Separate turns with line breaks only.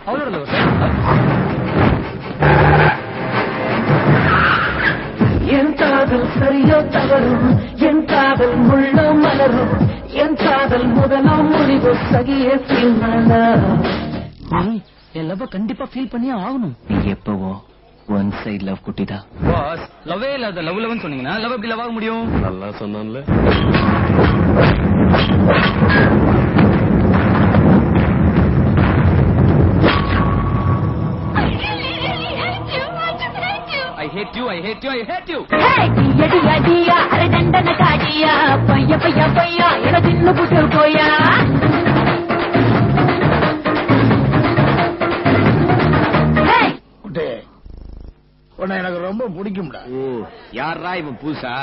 அவளோட லவ்.
என் காதல் சரியோ தவறும், என் காதல் முள்ளோ மலரும், என் காதல் முதலோ முடிவு சகியே சீமானா.
என் லவ் கண்டிப்பா ஃபீல் பண்ணியே ஆகணும்.
நீ எப்பவோ ஒன் சைட் லவ் குட்டிதா.
பாஸ் லவ்வே இல்லாத லவ் லவ்னு சொன்னீங்கன்னா லவ் எப்படி லவ் ஆக முடியும்?
நல்லா சொன்னான்ல.
I hate you, I hate you, I hate you.
அடி அடியா அரை தண்டன காடியா, பைய பைய பையா என தின்னு புட்டு போயா.
உன்னை எனக்கு ரொம்ப பிடிக்கும்டா.
ஓ யாரா இவன் பூசா?